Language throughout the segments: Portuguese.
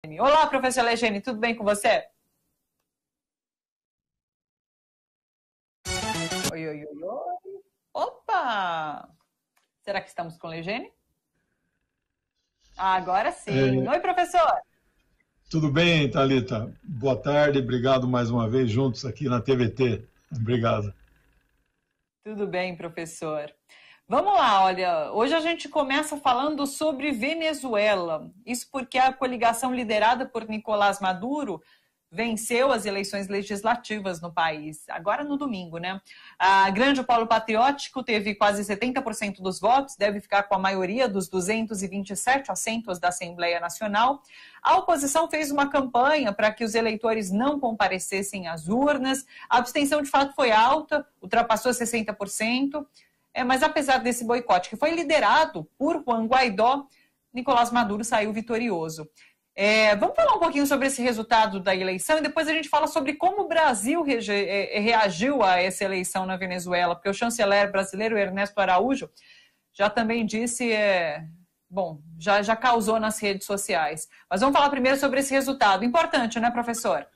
Olá, professor Legene, tudo bem com você? Oi, oi, oi, oi. Opa! Será que estamos com Legene? Agora sim. Oi, professor! Tudo bem, Thalita? Boa tarde, obrigado mais uma vez juntos aqui na TVT. Obrigado. Tudo bem, professor. Vamos lá, olha, hoje a gente começa falando sobre Venezuela. Isso porque a coligação liderada por Nicolás Maduro venceu as eleições legislativas no país, agora no domingo, né? A Grande Polo Patriótico teve quase 70% dos votos, deve ficar com a maioria dos 227 assentos da Assembleia Nacional. A oposição fez uma campanha para que os eleitores não comparecessem às urnas. A abstenção, de fato, foi alta, ultrapassou 60%. Mas apesar desse boicote, que foi liderado por Juan Guaidó, Nicolás Maduro saiu vitorioso. Vamos falar um pouquinho sobre esse resultado da eleição e depois a gente fala sobre como o Brasil reagiu a essa eleição na Venezuela, porque o chanceler brasileiro Ernesto Araújo já também disse, já causou nas redes sociais. Mas vamos falar primeiro sobre esse resultado. Importante, né, professor?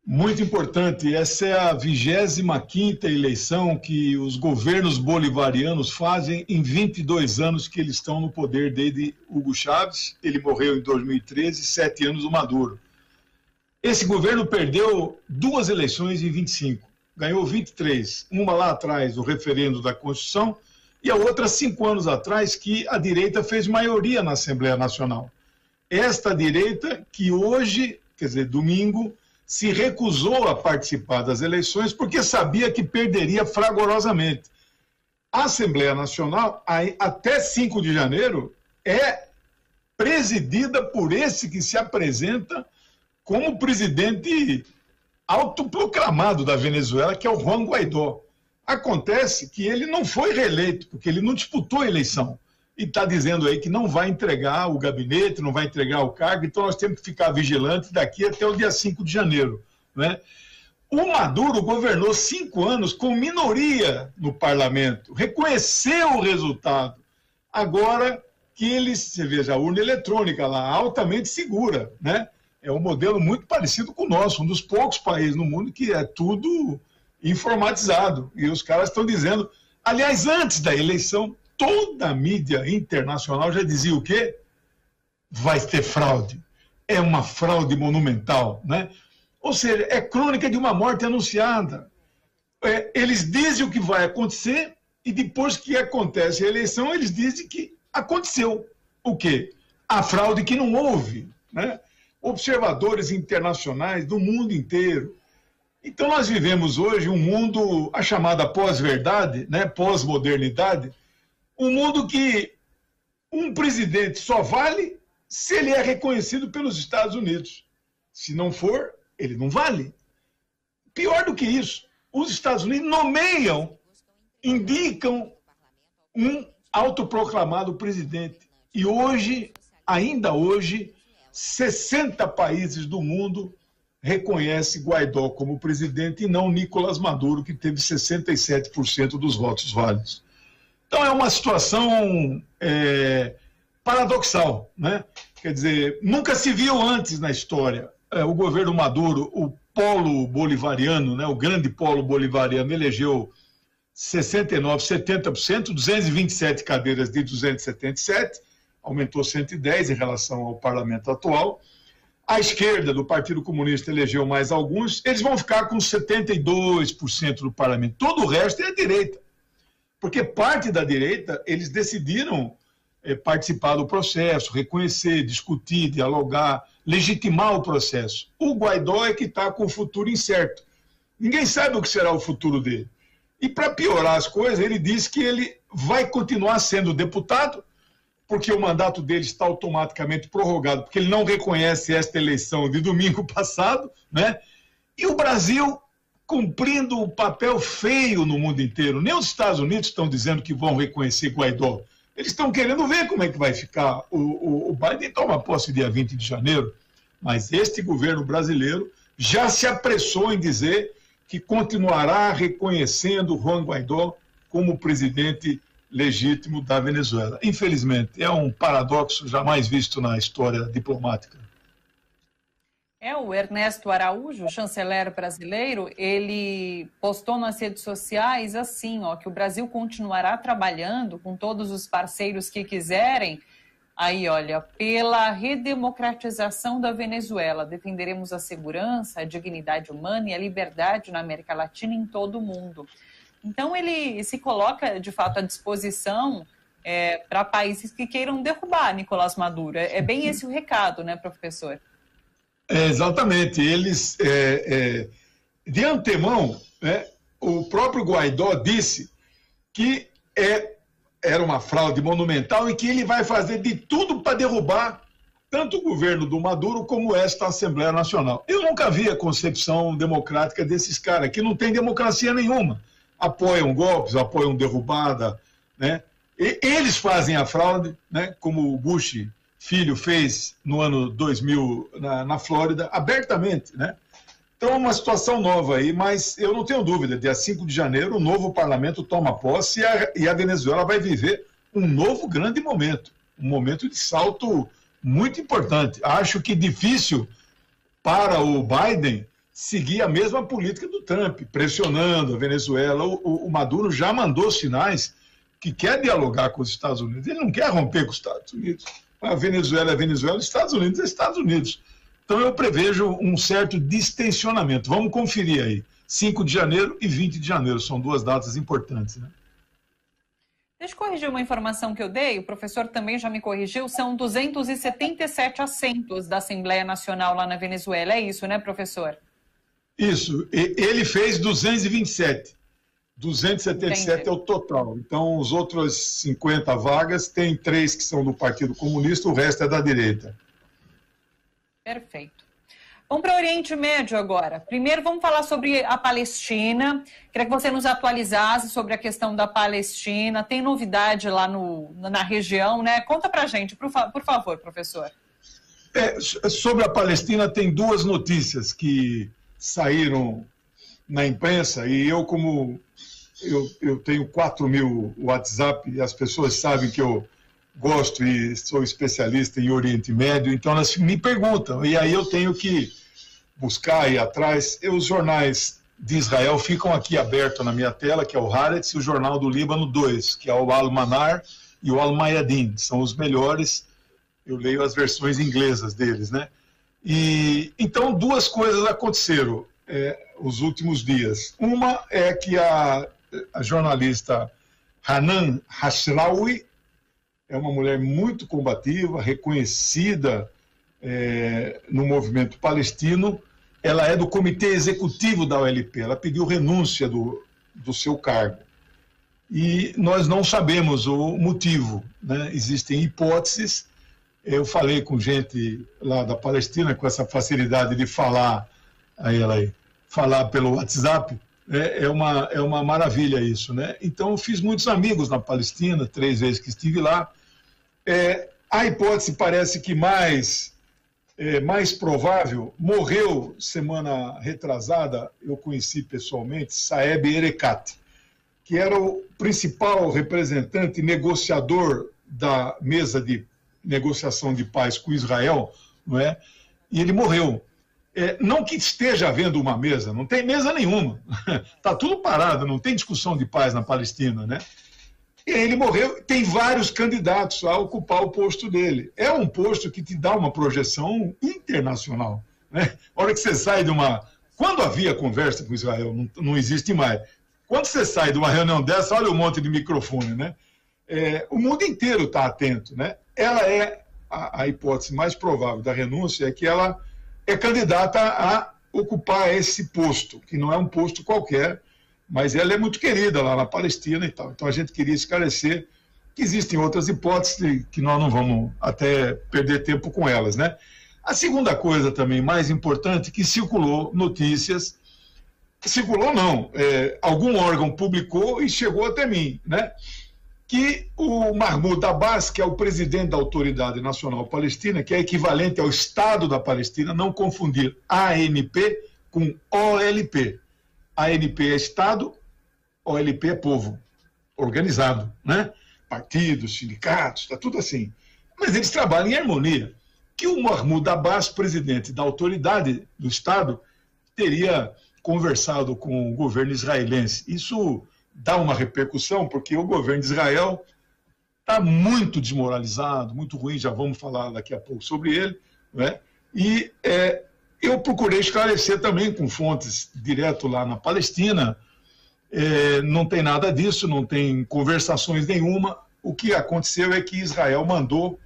Muito importante. Essa é a 25ª eleição que os governos bolivarianos fazem em 22 anos que eles estão no poder desde Hugo Chávez. Ele morreu em 2013, 7 anos o Maduro. Esse governo perdeu 2 eleições em 25, ganhou 23. Uma lá atrás, o referendo da Constituição, e a outra 5 anos atrás, que a direita fez maioria na Assembleia Nacional. Esta direita que hoje, quer dizer, domingo, se recusou a participar das eleições porque sabia que perderia fragorosamente. A Assembleia Nacional, até 5 de janeiro, é presidida por esse que se apresenta como presidente autoproclamado da Venezuela, que é o Juan Guaidó. Acontece que ele não foi reeleito, porque ele não disputou a eleição. E está dizendo aí que não vai entregar o gabinete, não vai entregar o cargo, então nós temos que ficar vigilantes daqui até o dia 5 de janeiro. Né? O Maduro governou 5 anos com minoria no parlamento, reconheceu o resultado. Agora que você veja, a urna eletrônica lá, altamente segura, né? É um modelo muito parecido com o nosso, um dos poucos países no mundo que é tudo informatizado. E os caras estão dizendo, aliás, antes da eleição, toda a mídia internacional já dizia o quê? Vai ter fraude. É uma fraude monumental, né? Ou seja, é crônica de uma morte anunciada. Eles dizem o que vai acontecer e depois que acontece a eleição, eles dizem que aconteceu. O quê? A fraude que não houve, né? Observadores internacionais do mundo inteiro. Então nós vivemos hoje um mundo, a chamada pós-verdade, né? Pós-modernidade, um mundo que um presidente só vale se ele é reconhecido pelos Estados Unidos. Se não for, ele não vale. Pior do que isso, os Estados Unidos nomeiam, indicam um autoproclamado presidente. E hoje, ainda hoje, 60 países do mundo reconhecem Guaidó como presidente e não Nicolás Maduro, que teve 67% dos votos válidos. Então é uma situação paradoxal, né? Quer dizer, nunca se viu antes na história o governo Maduro, o polo bolivariano, né? O grande polo bolivariano elegeu 69%, 70%, 227 cadeiras de 277, aumentou 110 em relação ao parlamento atual. A esquerda do Partido Comunista elegeu mais alguns, eles vão ficar com 72% do parlamento. Todo o resto é a direita. Porque parte da direita, eles decidiram participar do processo, reconhecer, discutir, dialogar, legitimar o processo. O Guaidó é que está com o futuro incerto. Ninguém sabe o que será o futuro dele. E para piorar as coisas, ele diz que ele vai continuar sendo deputado, porque o mandato dele está automaticamente prorrogado, porque ele não reconhece esta eleição de domingo passado, né? E o Brasil cumprindo um papel feio no mundo inteiro. Nem os Estados Unidos estão dizendo que vão reconhecer Guaidó. Eles estão querendo ver como é que vai ficar. O Biden toma posse dia 20 de janeiro, mas este governo brasileiro já se apressou em dizer que continuará reconhecendo Juan Guaidó como presidente legítimo da Venezuela. Infelizmente, é um paradoxo jamais visto na história diplomática. O Ernesto Araújo, chanceler brasileiro, ele postou nas redes sociais assim, que o Brasil continuará trabalhando com todos os parceiros que quiserem, aí, olha, pela redemocratização da Venezuela. Defenderemos a segurança, a dignidade humana e a liberdade na América Latina e em todo o mundo. Então, ele se coloca, de fato, à disposição para países que queiram derrubar Nicolás Maduro. É bem esse o recado, né, professor? Exatamente. Eles, de antemão, né, o próprio Guaidó disse que era uma fraude monumental e que ele vai fazer de tudo para derrubar tanto o governo do Maduro como esta Assembleia Nacional. Eu nunca vi a concepção democrática desses caras, que não tem democracia nenhuma. Apoiam golpes, apoiam derrubada, né? E eles fazem a fraude, né? Como o Bush filho fez no ano 2000 na Flórida, abertamente, né? Então é uma situação nova aí, mas eu não tenho dúvida, dia 5 de janeiro o novo parlamento toma posse e a Venezuela vai viver um novo grande momento, um momento de salto muito importante. Acho que difícil para o Biden seguir a mesma política do Trump, pressionando a Venezuela. O Maduro já mandou sinais que quer dialogar com os Estados Unidos. Ele não quer romper com os Estados Unidos. A Venezuela é Venezuela, os Estados Unidos é Estados Unidos. Então eu prevejo um certo distensionamento. Vamos conferir aí. 5 de janeiro e 20 de janeiro. São duas datas importantes, né? Deixa eu corrigir uma informação que eu dei, o professor também já me corrigiu, são 277 assentos da Assembleia Nacional lá na Venezuela. É isso, né, professor? Isso, ele fez 227. 277 Entendi. É o total. Então, os outros 50 vagas, tem 3 que são do Partido Comunista, o resto é da direita. Perfeito. Vamos para o Oriente Médio agora. Primeiro, vamos falar sobre a Palestina. Queria que você nos atualizasse sobre a questão da Palestina. Tem novidade lá na região, né? Conta para a gente, por favor, professor. Sobre a Palestina, tem duas notícias que saíram na imprensa e eu, como eu tenho 4.000 WhatsApp e as pessoas sabem que eu gosto e sou especialista em Oriente Médio, então elas me perguntam, e aí eu tenho que buscar aí atrás. Os jornais de Israel ficam aqui abertos na minha tela, que é o Haaretz, e o Jornal do Líbano 2, que é o Al-Manar e o Al-Mayadin, são os melhores. Eu leio as versões inglesas deles, né? E então duas coisas aconteceram os últimos dias. Uma é que a jornalista Hanan Hashraoui é uma mulher muito combativa, reconhecida no movimento palestino. Ela é do comitê executivo da OLP, ela pediu renúncia do seu cargo. E nós não sabemos o motivo, né? Existem hipóteses. Eu falei com gente lá da Palestina, com essa facilidade de falar pelo WhatsApp, é uma maravilha isso, né? Então, eu fiz muitos amigos na Palestina, 3 vezes que estive lá. A hipótese parece que mais provável, morreu semana retrasada, eu conheci pessoalmente, Saeb Erekat, que era o principal representante negociador da mesa de negociação de paz com Israel, não é? E ele morreu. Não que esteja havendo uma mesa, não tem mesa nenhuma, está tudo parado, não tem discussão de paz na Palestina, né? E aí ele morreu, tem vários candidatos a ocupar o posto dele. É um posto que te dá uma projeção internacional, né? A hora que você sai de uma... Quando havia conversa com Israel, não existe mais. Quando você sai de uma reunião dessa, olha um monte de microfone, né? O mundo inteiro está atento, né? Ela é a hipótese mais provável da renúncia, é que ela é candidata a ocupar esse posto, que não é um posto qualquer, mas ela é muito querida lá na Palestina e tal. Então a gente queria esclarecer que existem outras hipóteses que nós não vamos até perder tempo com elas, né? A segunda coisa também mais importante, que circulou notícias, algum órgão publicou e chegou até mim, né? Que o Mahmoud Abbas, que é o presidente da Autoridade Nacional Palestina, que é equivalente ao Estado da Palestina, não confundir ANP com OLP. ANP é Estado, OLP é povo. organizado, né? Partidos, sindicatos, está tudo assim. Mas eles trabalham em harmonia. Que o Mahmoud Abbas, presidente da autoridade do Estado, teria conversado com o governo israelense. Isso dá uma repercussão, porque o governo de Israel está muito desmoralizado, muito ruim, já vamos falar daqui a pouco sobre ele, né? E eu procurei esclarecer também com fontes direto lá na Palestina, não tem nada disso, não tem conversações nenhuma. O que aconteceu é que Israel mandou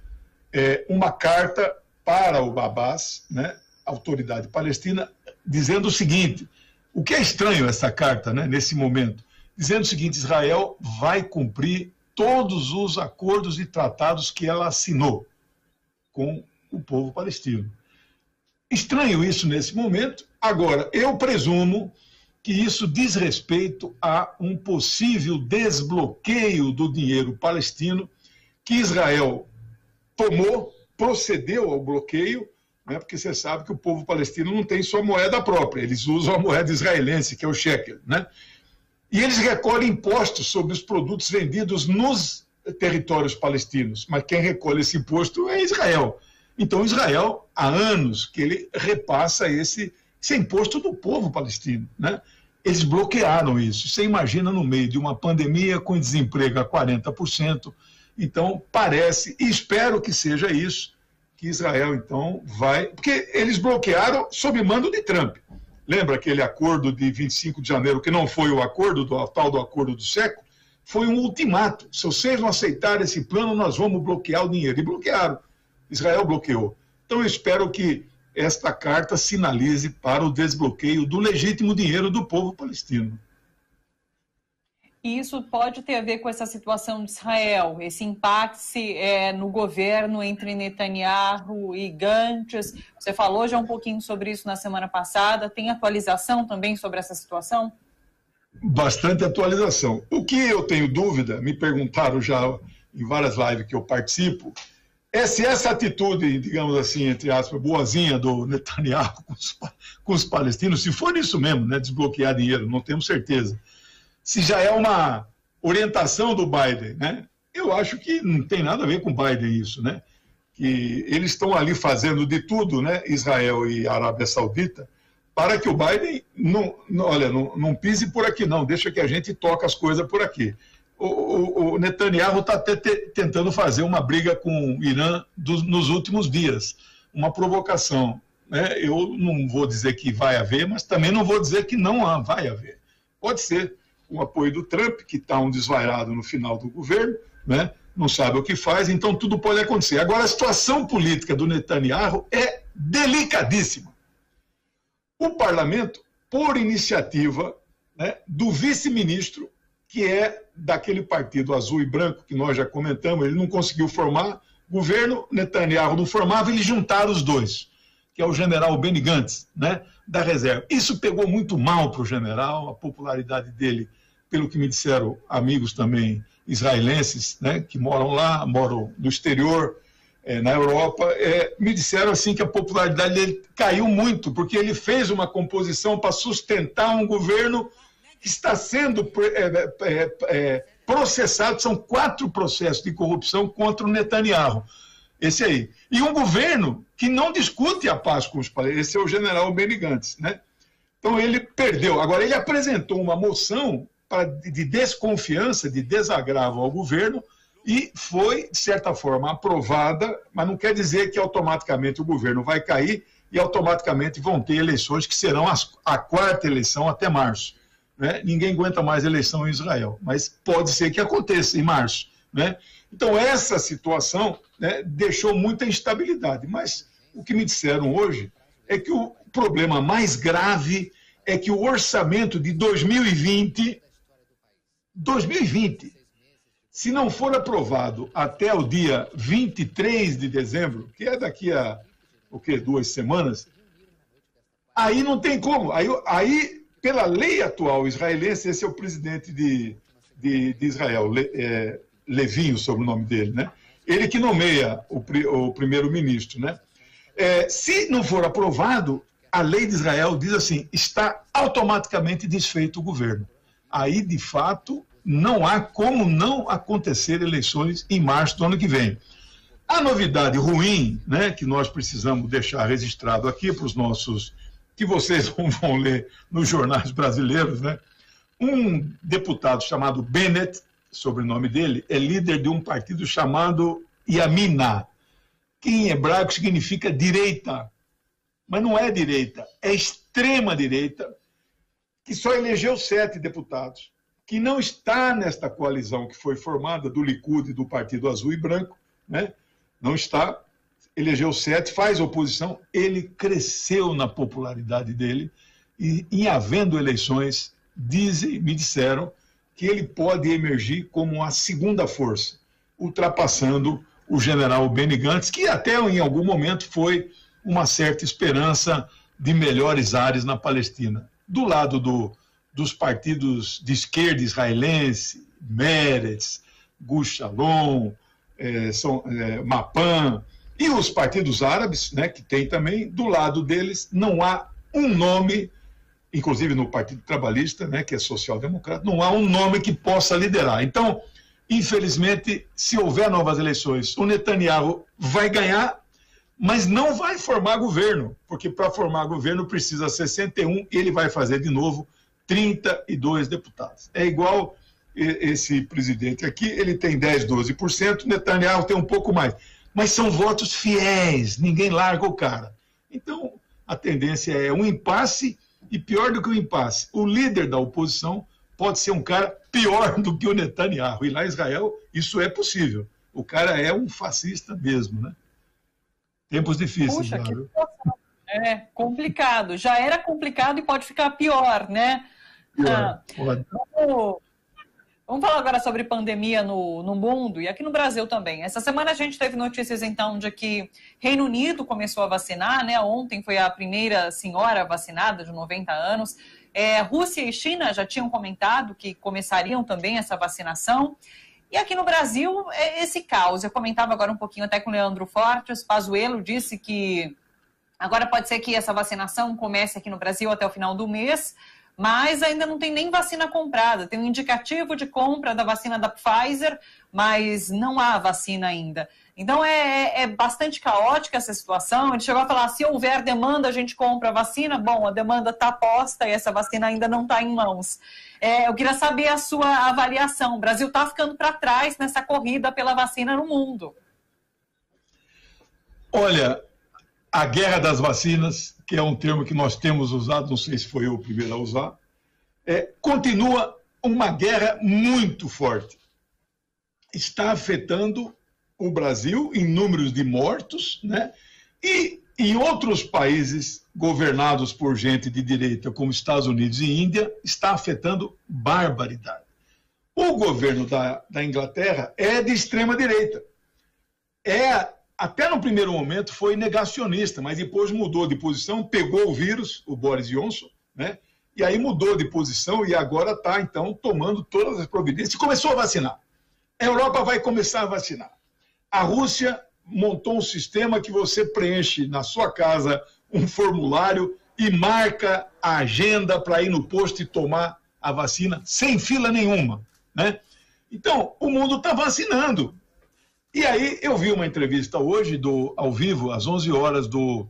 uma carta para o Abbas, né, autoridade palestina, dizendo o seguinte, o que é estranho essa carta, né, nesse momento, dizendo o seguinte: Israel vai cumprir todos os acordos e tratados que ela assinou com o povo palestino. Estranho isso nesse momento. Agora, eu presumo que isso diz respeito a um possível desbloqueio do dinheiro palestino que Israel procedeu ao bloqueio, né, porque você sabe que o povo palestino não tem sua moeda própria, eles usam a moeda israelense, que é o shekel, né? E eles recolhem impostos sobre os produtos vendidos nos territórios palestinos, mas quem recolhe esse imposto é Israel. Então, Israel, há anos que ele repassa esse imposto do povo palestino, né? Eles bloquearam isso. Você imagina no meio de uma pandemia com desemprego a 40%. Então, parece, e espero que seja isso, que Israel, então, vai... Porque eles bloquearam sob mando de Trump. Lembra aquele acordo de 25 de janeiro, que não foi o acordo, tal do acordo do século? Foi um ultimato. Se vocês não aceitarem esse plano, nós vamos bloquear o dinheiro. E bloquearam. Israel bloqueou. Então, eu espero que esta carta sinalize para o desbloqueio do legítimo dinheiro do povo palestino. E isso pode ter a ver com essa situação de Israel, esse impasse no governo entre Netanyahu e Gantz. Você falou já um pouquinho sobre isso na semana passada. Tem atualização também sobre essa situação? Bastante atualização. O que eu tenho dúvida, me perguntaram já em várias lives que eu participo, é se essa atitude, digamos assim, entre aspas, boazinha do Netanyahu com os palestinos, se for isso mesmo, né, desbloquear dinheiro, não temos certeza. Se já é uma orientação do Biden, né? Eu acho que não tem nada a ver com o Biden isso, né? Que eles estão ali fazendo de tudo, né, Israel e Arábia Saudita, para que o Biden não pise por aqui, não, deixa que a gente toque as coisas por aqui. O Netanyahu está até tentando fazer uma briga com o Irã nos últimos dias, uma provocação, né? Eu não vou dizer que vai haver, mas também não vou dizer que não vai haver. Pode ser o apoio do Trump, que está um desvairado no final do governo, né? Não sabe o que faz, então tudo pode acontecer. Agora, a situação política do Netanyahu é delicadíssima. O parlamento, por iniciativa, né, do vice-ministro, que é daquele partido azul e branco que nós já comentamos, ele não conseguiu formar governo, Netanyahu não formava, eles juntaram os dois, que é o general Benny Gantz, né, da reserva. Isso pegou muito mal para o general, a popularidade dele, pelo que me disseram amigos também israelenses, né, que moram lá, moram no exterior, na Europa, me disseram assim que a popularidade dele caiu muito, porque ele fez uma composição para sustentar um governo que está sendo processado, são 4 processos de corrupção contra o Netanyahu, esse aí. E um governo que não discute a paz com os palestinos, esse é o general Benny Gantz, né? Então ele perdeu. Agora ele apresentou uma moção de desconfiança, de desagravo ao governo, e foi, de certa forma, aprovada, mas não quer dizer que automaticamente o governo vai cair e automaticamente vão ter eleições que serão a 4ª eleição até março, né? Ninguém aguenta mais eleição em Israel, mas pode ser que aconteça em março, né? Então, essa situação, né, deixou muita instabilidade, mas o que me disseram hoje é que o problema mais grave é que o orçamento de 2020, se não for aprovado até o dia 23 de dezembro, que é daqui a 2 semanas, aí não tem como. Aí, pela lei atual israelense, esse é o presidente de Israel, Levin, o sobrenome dele, né? Ele que nomeia o primeiro-ministro, né? Se não for aprovado, a lei de Israel diz assim, está automaticamente desfeito o governo. Aí, de fato, não há como não acontecer eleições em março do ano que vem. A novidade ruim, né, que nós precisamos deixar registrado aqui para os nossos, que vocês vão ler nos jornais brasileiros, né? Um deputado chamado Bennett, sobrenome dele, é líder de um partido chamado Yamina, que em hebraico significa direita, mas não é direita, é extrema direita, que só elegeu 7 deputados, que não está nesta coalizão que foi formada do Likud e do Partido Azul e Branco, né? Não está, elegeu 7, faz oposição, ele cresceu na popularidade dele, e em havendo eleições, me disseram que ele pode emergir como a segunda força, ultrapassando o general Benny Gantz, que até em algum momento foi uma certa esperança de melhores ares na Palestina. Do lado dos partidos de esquerda israelense, Meretz, Gush Shalom, Mapan, e os partidos árabes, né, que tem também, do lado deles não há um nome, inclusive no Partido Trabalhista, né, que é social-democrata, não há um nome que possa liderar. Então, infelizmente, se houver novas eleições, o Netanyahu vai ganhar, mas não vai formar governo, porque para formar governo precisa 61, e ele vai fazer de novo 32 deputados. É igual esse presidente aqui, ele tem 10, 12%, Netanyahu tem um pouco mais. Mas são votos fiéis, ninguém larga o cara. Então, a tendência é um impasse, e pior do que o impasse, o líder da oposição pode ser um cara pior do que o Netanyahu. E lá em Israel, isso é possível. O cara é um fascista mesmo, né? Tempos difíceis. Puxa, lá, que viu? É complicado. Já era complicado e pode ficar pior, né? Pior, pode. Vamos falar agora sobre pandemia no mundo e aqui no Brasil também. Essa semana a gente teve notícias, então, de que Reino Unido começou a vacinar, né? Ontem foi a primeira senhora vacinada de 90 anos. Rússia e China já tinham comentado que começariam também essa vacinação. E aqui no Brasil, esse caos. Eu comentava agora um pouquinho até com o Leandro Fortes. Pazuello disse que agora pode ser que essa vacinação comece aqui no Brasil até o final do mês, mas ainda não tem nem vacina comprada. Tem um indicativo de compra da vacina da Pfizer, mas não há vacina ainda. Então é bastante caótica essa situação. Ele chegou a falar, se houver demanda, a gente compra a vacina. Bom, a demanda está posta e essa vacina ainda não está em mãos. Eu queria saber a sua avaliação. O Brasil está ficando para trás nessa corrida pela vacina no mundo. Olha, a guerra das vacinas, que é um termo que nós temos usado, não sei se foi eu o primeiro a usar, continua uma guerra muito forte. Está afetando o Brasil em números de mortos, né? E em outros países governados por gente de direita, como Estados Unidos e Índia, está afetando barbaridade. O governo da Inglaterra é de extrema direita. Até no primeiro momento foi negacionista, mas depois mudou de posição, pegou o vírus, o Boris Johnson, né? E aí mudou de posição e agora está, então, tomando todas as providências e começou a vacinar. A Europa vai começar a vacinar. A Rússia montou um sistema que você preenche na sua casa um formulário e marca a agenda para ir no posto e tomar a vacina sem fila nenhuma, né? Então, o mundo está vacinando. E aí eu vi uma entrevista hoje, ao vivo, às 11 horas, do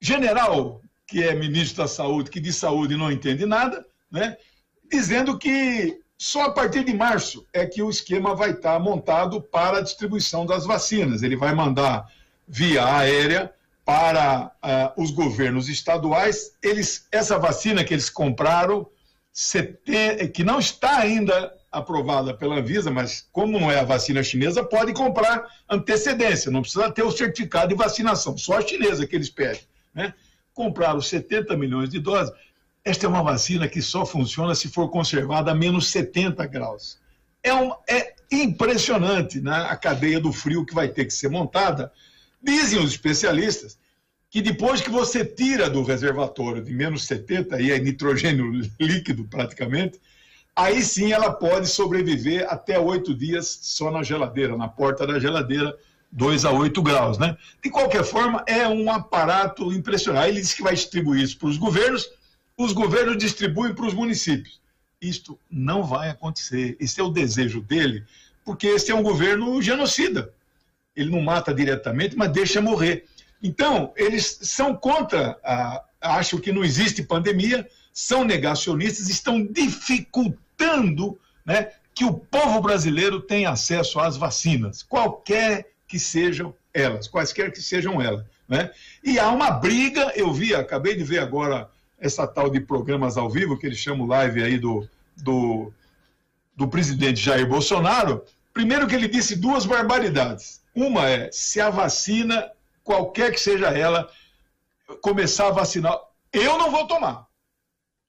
general, que é ministro da Saúde, que de saúde não entende nada, né? Dizendo que só a partir de março é que o esquema vai estar montado para a distribuição das vacinas. Ele vai mandar via aérea para os governos estaduais. Essa vacina que eles compraram, que não está ainda aprovada pela Anvisa, mas como não é a vacina chinesa, pode comprar antecedência, não precisa ter o certificado de vacinação, só a chinesa que eles pedem, né? Compraram 70 milhões de doses. Esta é uma vacina que só funciona se for conservada a menos 70 graus. É impressionante, né, a cadeia do frio que vai ter que ser montada. Dizem os especialistas que depois que você tira do reservatório de menos 70, e é nitrogênio líquido praticamente, aí sim ela pode sobreviver até 8 dias só na geladeira, na porta da geladeira, 2 a 8 graus, né? De qualquer forma, é um aparato impressionante. Ele disse que vai distribuir isso para os governos distribuem para os municípios. isto não vai acontecer. Esse é o desejo dele, porque esse é um governo genocida. Ele não mata diretamente, mas deixa morrer. Então, eles são contra, acham que não existe pandemia, são negacionistas, estão dificultando, né, que o povo brasileiro tenha acesso às vacinas, quaisquer que sejam elas. Né? E há uma briga, acabei de ver agora essa tal de programas ao vivo, que eles chamam live aí do presidente Jair Bolsonaro. Primeiro que ele disse duas barbaridades. Uma é, se a vacina, qualquer que seja ela, começar a vacinar, eu não vou tomar.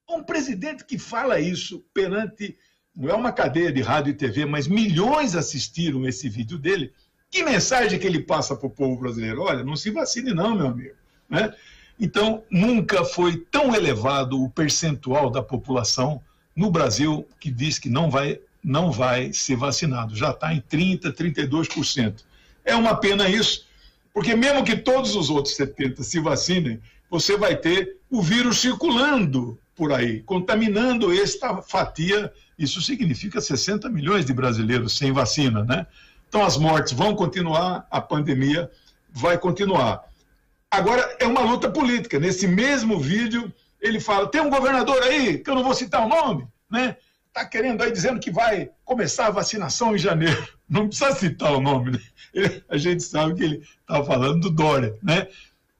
Um presidente que fala isso perante, não é uma cadeia de rádio e TV, mas milhões assistiram esse vídeo dele. Que mensagem que ele passa para o povo brasileiro? Olha, não se vacine não, meu amigo. Né? Então, nunca foi tão elevado o percentual da população no Brasil que diz que não vai ser vacinado. Já está em 30%, 32%. É uma pena isso, porque mesmo que todos os outros 70% se vacinem, você vai ter o vírus circulando por aí, contaminando esta fatia. Isso significa 60 milhões de brasileiros sem vacina, né? Então as mortes vão continuar, a pandemia vai continuar. Agora é uma luta política. Nesse mesmo vídeo ele fala, tem um governador aí, que eu não vou citar o nome, né? Está querendo aí, dizendo que vai começar a vacinação em janeiro. Não precisa citar o nome, né? A gente sabe que ele estava falando do Dória, né?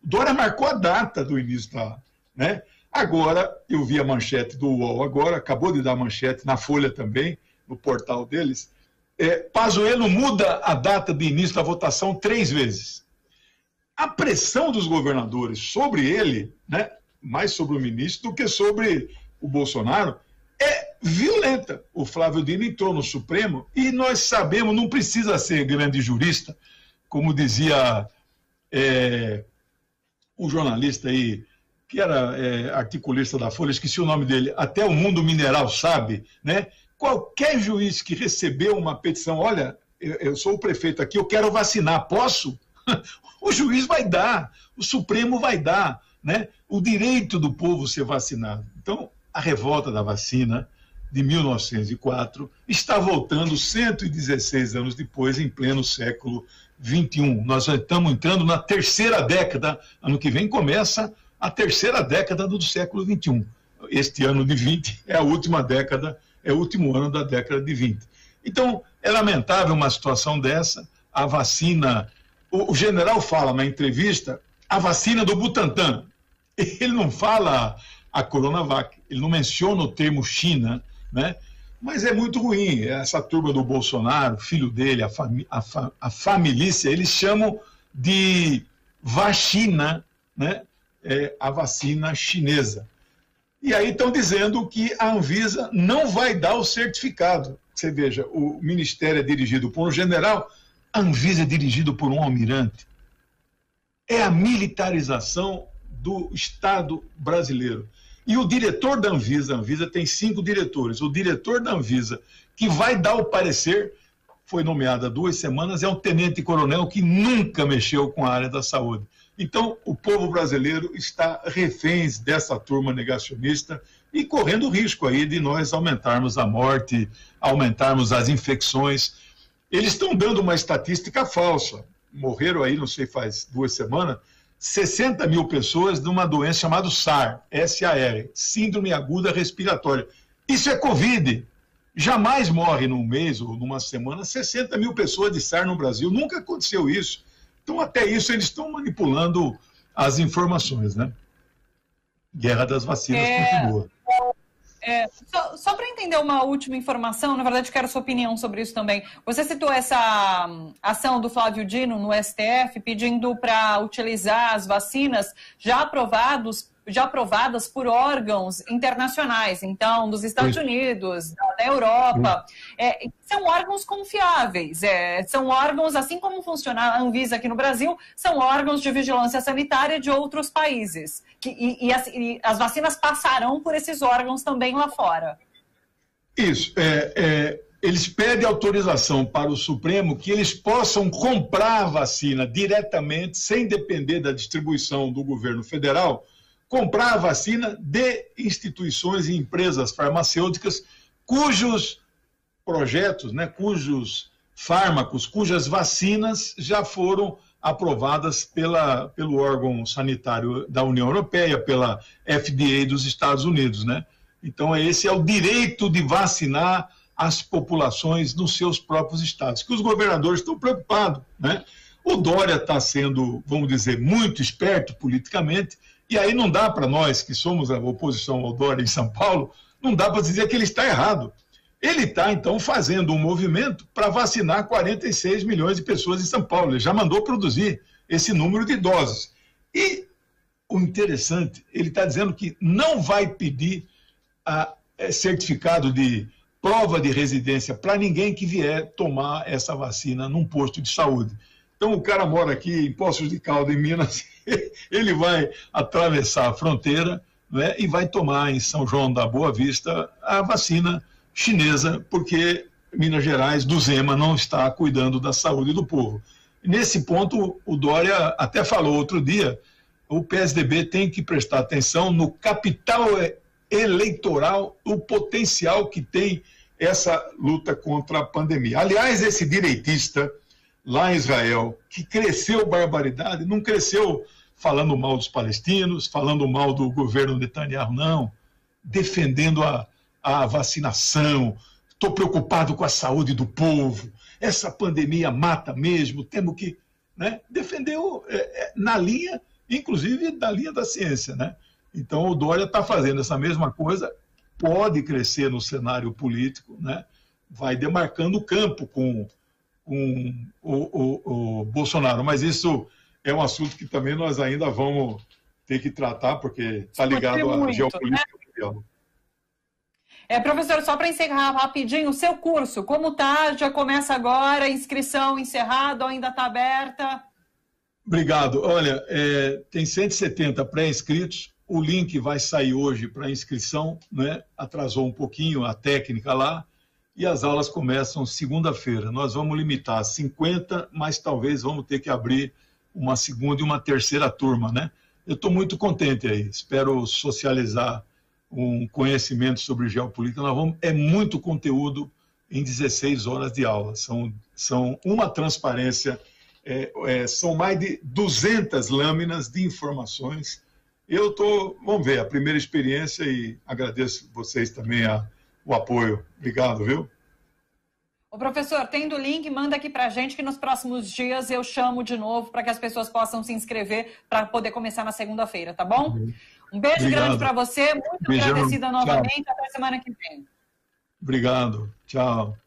O Dória marcou a data do início da... né? Agora, eu vi a manchete do UOL agora, acabou de dar manchete na Folha também, no portal deles. Pazuello muda a data de início da votação 3 vezes. A pressão dos governadores sobre ele, né, mais sobre o ministro do que sobre o Bolsonaro, é violenta. O Flávio Dino entrou no Supremo e nós sabemos, não precisa ser grande jurista, como dizia o jornalista aí, que era articulista da Folha, esqueci o nome dele, até o mundo mineral sabe, né? Qualquer juiz que recebeu uma petição, olha, eu sou o prefeito aqui, eu quero vacinar, posso? O juiz vai dar, o Supremo vai dar, né? O direito do povo ser vacinado. Então, a revolta da vacina de 1904 está voltando 116 anos depois, em pleno século XXI. Nós já estamos entrando na 3ª década, ano que vem começa a 3ª década do século XXI. Este ano de 20 é a última década, é o último ano da década de 20. Então, é lamentável uma situação dessa. A vacina, o general fala na entrevista, a vacina do Butantan. Ele não fala a Coronavac, ele não menciona o termo China, né? Mas é muito ruim. Essa turma do Bolsonaro, filho dele, a família, eles chamam de vacina, né? A vacina chinesa. E aí estão dizendo que a Anvisa não vai dar o certificado. Você veja, o ministério é dirigido por um general, a Anvisa é dirigido por um almirante. É a militarização do Estado brasileiro. E o diretor da Anvisa, a Anvisa tem 5 diretores, o diretor da Anvisa, que vai dar o parecer, foi nomeado há 2 semanas, é um tenente-coronel que nunca mexeu com a área da saúde. Então, o povo brasileiro está reféns dessa turma negacionista e correndo o risco aí de nós aumentarmos a morte, aumentarmos as infecções. Eles estão dando uma estatística falsa. Morreram aí, não sei, faz 2 semanas, 60 mil pessoas de uma doença chamada SAR, S-A-R, Síndrome Aguda Respiratória. Isso é Covid. Jamais morre num mês ou numa semana 60 mil pessoas de SAR no Brasil. Nunca aconteceu isso. Então, até isso, eles estão manipulando as informações, né? Guerra das vacinas continua. Só para entender uma última informação, na verdade, quero a sua opinião sobre isso também. Você citou essa ação do Flávio Dino no STF, pedindo para utilizar as vacinas já aprovadas por órgãos internacionais, então, dos Estados Unidos, da Europa. São órgãos confiáveis, são órgãos, assim como funciona a Anvisa aqui no Brasil, são órgãos de vigilância sanitária de outros países. E as vacinas passarão por esses órgãos também lá fora. Isso. Eles pedem autorização para o Supremo que eles possam comprar a vacina diretamente, sem depender da distribuição do governo federal, comprar a vacina de instituições e empresas farmacêuticas cujos projetos, né, cujos fármacos, cujas vacinas já foram aprovadas pelo órgão sanitário da União Europeia, pela FDA dos Estados Unidos, né? Então, esse é o direito de vacinar as populações nos seus próprios estados, que os governadores estão preocupados, né? O Dória está sendo, vamos dizer, muito esperto politicamente, e aí não dá para nós, que somos a oposição ao Dória em São Paulo, não dá para dizer que ele está errado. Ele está, então, fazendo um movimento para vacinar 46 milhões de pessoas em São Paulo. Ele já mandou produzir esse número de doses. E o interessante, ele está dizendo que não vai pedir certificado de prova de residência para ninguém que vier tomar essa vacina num posto de saúde. Então, o cara mora aqui em Poços de Caldas, em Minas, ele vai atravessar a fronteira, né, e vai tomar em São João da Boa Vista a vacina chinesa, porque Minas Gerais, do Zema, não está cuidando da saúde do povo. Nesse ponto, o Dória até falou outro dia, o PSDB tem que prestar atenção no capital eleitoral, o potencial que tem essa luta contra a pandemia. Aliás, esse direitista lá em Israel, que cresceu barbaridade, não cresceu falando mal dos palestinos, falando mal do governo Netanyahu, não, defendendo a vacinação, estou preocupado com a saúde do povo, essa pandemia mata mesmo, temos que, né, defender na linha, inclusive da linha da ciência, né? Então o Dória está fazendo essa mesma coisa, pode crescer no cenário político, né? Vai demarcando o campo com o Bolsonaro, mas isso é um assunto que também nós ainda vamos ter que tratar, porque está ligado à geopolítica mundial. Professor, só para encerrar rapidinho, o seu curso, como está? Já começa agora, inscrição encerrada ou ainda está aberta? Obrigado. Olha, tem 170 pré-inscritos, o link vai sair hoje para inscrição, né? Atrasou um pouquinho a técnica lá, e as aulas começam segunda-feira. Nós vamos limitar a 50, mas talvez vamos ter que abrir uma segunda e uma terceira turma, né? Eu estou muito contente aí, espero socializar um conhecimento sobre geopolítica. É muito conteúdo em 16 horas de aula, são uma transparência, são mais de 200 lâminas de informações. Vamos ver, a primeira experiência, e agradeço vocês também o apoio. Obrigado, viu? Ô, professor, tendo o link, manda aqui pra gente que nos próximos dias eu chamo de novo para que as pessoas possam se inscrever para poder começar na segunda-feira, tá bom? Um beijo grande para você, muito agradecida novamente, até semana que vem. Obrigado, tchau.